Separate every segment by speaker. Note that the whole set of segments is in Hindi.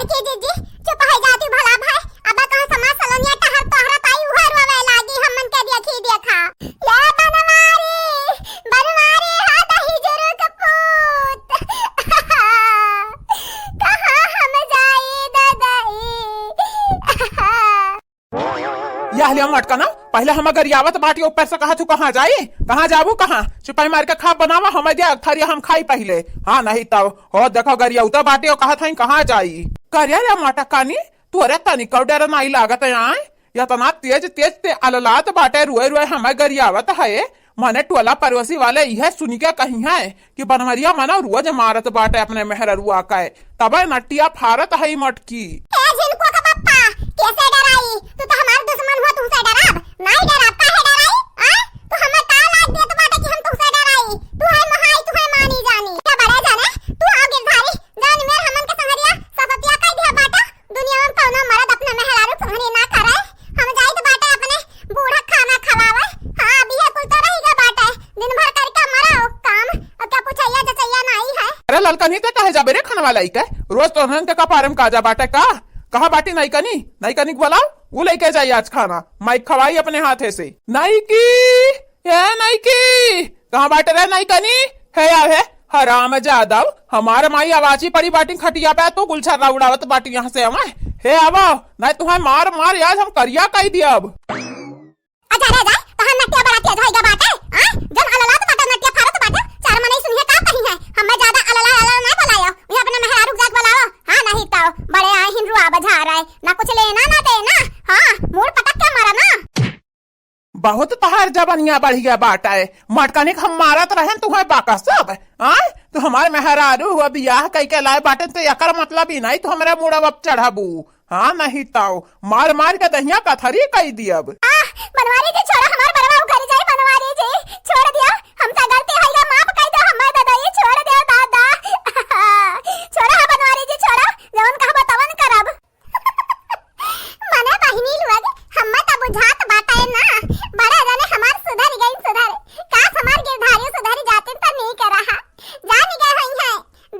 Speaker 1: देखिए जीजी चुप हो जाती भला भाई अब कहां समाज सलोनिया टहर तोहरा ताई उहर रोवे लागी हमन के देखी देखा ये बनवारी हा दही जरूर कपूत कहां हम जाई दादाई
Speaker 2: यह लिया मटका ना पहले हम अगर यावत बाटी ऊपर से कहा तू कहाँ जाई कहाँ जाबू कहाँ चुपाई मार के खा बनावा हम दिया थरिया हम खाई पहले हाँ नहीं तब हो देखो गरिया उतर बाटी और कहा था कहाँ जाई करिया रे मटकानी तू अरे तनी कौडेर नहीं लागत यहाँ या तना तेज तेज ते अललात बाटे रुए रुए हमें गरियावत है मने टोला पड़ोसी वाले यह सुनी के कही है कि बनवरिया मना रोज मारत बाटे अपने मेहरुआ का तब नटिया फारत है मटकी
Speaker 1: जिनको का पप्पा कैसे डराई तू तो हमारा दुश्मन हो तुमसे डराब नहीं डराता है डराई हां तू हमें का लाग देत बाटे कि हम तुमसे डराई तू है महाई तू है मानी जानी क्या बड़े जाने तू आओ गिरधारी जान मेर हमन के संगरिया सपतिया कह दिया बाटा दुनिया में कौनो मर्द अपने मेहरारू संगरी ना करे हम जाई तो बाटे अपने बूढ़ा खाना खवावे हां अभी है कुल तो रहेगा बाटे दिन भर करके मराओ काम और क्या पूछैया जचैया नहीं है
Speaker 2: अरे ललका नहीं तो कहे जाबे रे खाने वाला के रोज तो हन के कपारम काजा बाटे का कहा बाटी नहीं कनी बोलाओ वो लेके जाइए आज खाना माइक खवाई अपने हाथे से नहीं की कहाँ बाटे रहे नहीं कनी है यार है हराम जादव हमारे माई आवाजी पड़ी बाटी खटिया पे तो गुलछा उड़ावत बाटी यहाँ से हमें हे आवो नहीं तुम्हें मार मार यार हम करिया कही दिया अब
Speaker 1: अच्छा रह जाए तो हम नटिया बड़ा तेज होएगा बाटे हां जब अलला तो बाटे नटिया फारत बाटे चार मने सुनिए का कही है हमें ज्यादा अलला नहीं बुलायो ये अपने मेहरारू जाग बुलाओ हां नहीं तो बड़े आए हिंदुआ बजा रहा है ना कुछ लेना ना देना हां मूड पटक के मारा ना
Speaker 2: बहुत तहार जबनिया बढ़ गया बाटा है मटकाने हम मारत रहे तुम्हें बाका सब आए तो हमारे मेहरारू हुआ बियाह कई के लाए बाटे तो यकर मतलब ही नहीं तो हमारा मुड़ा अब चढ़ाबू हाँ नहीं ताओ मार मार के दहिया का थरी कही दियब
Speaker 1: बनवारी जी छोड़ा हमार बरवा घर जाए बनवारी जी छोड़ दिया हमसे गलती होइगा माफ कर दो हमार दादा ये छोड़ दे दादा छोड़ा बनवारी जी छोड़ा जवन कहा बतावन करब मने बहिनी लोग हम्मा त बुझात बाटे ना बड़ा जाने हमार सुधर गई सुधर काश हमार गिरधारी सुधर जाते त नहीं कर रहा जान गए हई है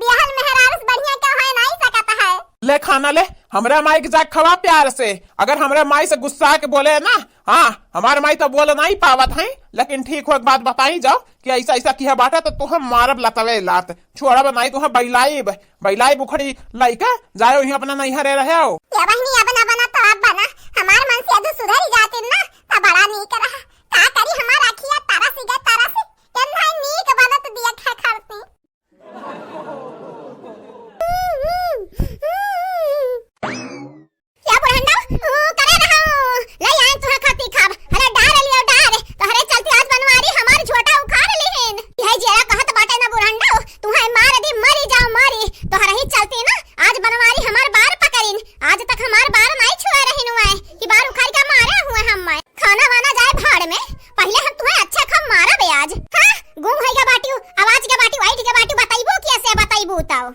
Speaker 1: बिहार मेहरारू बढ़िया क्या है नहीं सकता है
Speaker 2: ले खाना ले हमरा माई के जाके खवा प्यार से अगर हमरा माई से गुस्सा के बोले ना हाँ हमारे माई तो बोल नहीं पावत है लेकिन ठीक हो एक बात बताई जाओ कि ऐसा ऐसा किया बाटा तो तुम मारब लतवे लात छोड़ा बनाई तुम बैलाई बुखड़ी लाइका जाओ ही अपना नहीं हरे रहे हो
Speaker 1: या बहनी अपना बना तो आप बना हमार मन से अधु सुधर ही जाते ना तब बड़ा नहीं कर रहा का करी हमारा अखिया तारा से केंधा नीक बनत दिया खा खाती क्या बुढ़ंडा करे रहा ले आए तुहा खाती खाब हरे डार लियो डार तो हरे चलती आज बनवारी हमार छोटा उखाड़ लेहन यही जेरा कहत बाटे ना बुढ़ंडा तुहाई मार दी मरी जाओ मारी तो हरे ही चलती ना आज बनवारी हमार बार पकड़िन आज तक हमार बार नहीं छुआ रहिन हुए कि बार उखाड़ के मारे हुए हम खाना वाना जाए भाड़ में पहले हम तुम्हें अच्छा खम मारा बे आज हां गुम होइगा बाटी आवाज के बाटी वाइट के बाटी बताइबो कैसे बताइबो ताओ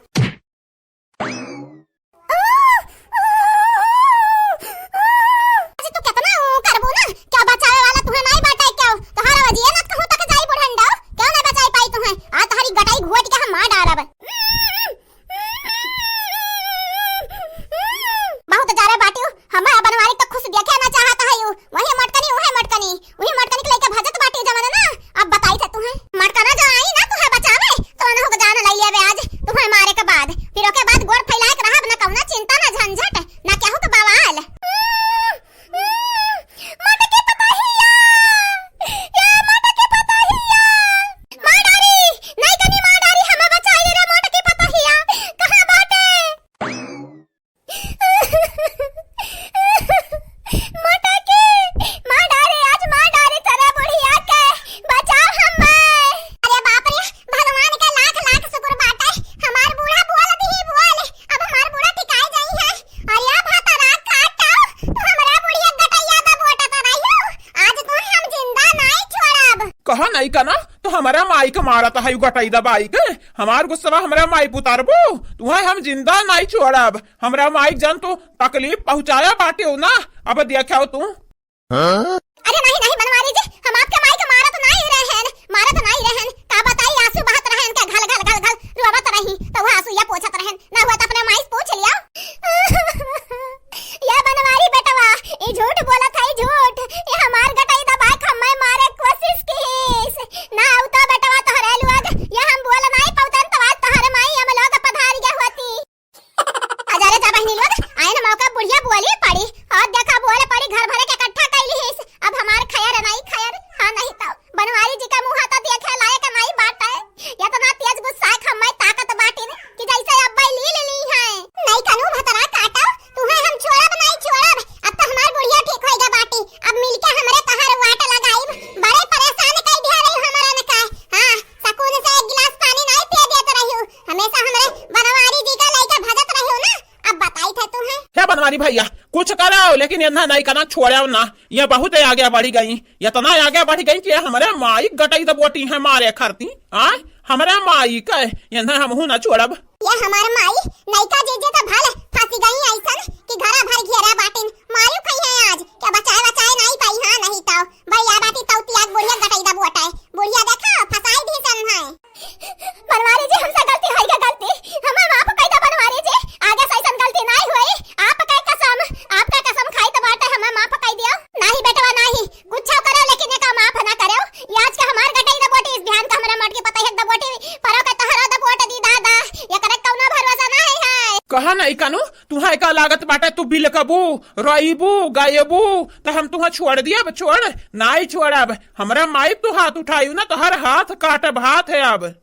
Speaker 2: कहा नहीं का ना तो हमारा माई का मारा था गटाई दबाई के हमार गुस्सा हमारा माई पुतारबो तुम्हें हम जिंदा नहीं छोड़ब हमारा माई जन तो तकलीफ पहुंचाया बाटे हो ना अब देखा तू
Speaker 1: अरे नहीं बनवारी जी हम आपके माई का मारा तो नहीं रहन का बताई आंसू बहत रहन का घल घल घल घल रोवत रही तो वो आंसू या पोछत रहन ना हुआ तो अपने माई पूछ लिया बहनी लोग आए ना मौका बुढ़िया बोली पड़ी और देखा बोले पड़ी घर भरे के इकट्ठा कैली है। अब हमार खैर नहीं खैर हां नहीं तो बनवारी जी का मुंह तो देखे लायक नहीं बात है। या तो ना तेज गुस्सा खम्मै ताकत बाटी ने कि जैसे अब ली है नहीं कनु भतरा काटा तुम्हें हम छोड़ब नहीं छोड़ब। अब तो हमार बुढ़िया ठीक होएगा बाटी। अब मिलके हमरे तहर वाट लगाई बड़े परेशान कर दिया रही हमारा ने का। हां सकून से एक गिलास पानी नहीं पिए देत रही हमेशा हमरे बनवारी जी का लइका भजत रही ना। अब बताई थे तुम्हें
Speaker 2: क्या बनवारी भैया कुछ कराओ लेकिन इतना नहीं करना छोड़ो ना। ये बहुत आगे बढ़ी गई इतना आगे बढ़ गई कि हमारे माई गटाई तो बोटी है मारे खरती हमारे माई का हम ना छोड़ब।
Speaker 1: ये हमारे माई नैका जीजे तो भल फांसी गई ऐसन कि घरा भर घेरा बाटिन मारू कहीं है आज क्या बचाए नहीं पाई। हां नहीं तो भैया बाटी तो त्याग बुढ़िया गटाई दा बोटाए बुढ़िया देखा फसाई दी सन है। बनवारी जी हमसे गलती है गलती हमें माफ कर दो बनवारी जी आगे से ऐसन गलती नहीं हुई। आपका कसम खाई तो बाटे हमें माफ कर दियो। नहीं बेटवा नहीं कुछ करो लेकिन का माफ ना करो। ये आज का हमार गटाई दा बोटी इस ध्यान का हमरा मट के पता है दा बोटी परो के तहरा दा बोट दी दादा ये करे कौनो भरोसा नहीं है।
Speaker 2: कहा नहीं कानू तुम्हारे का लागत बाटे तू बिल कबू रोईबू गायबू तो हम तुम्हें छोड़ दिया छोड़ नहीं छोड़ब। हमारा माई तो हाथ उठायू ना तो हर हाथ काटब हाथ है अब।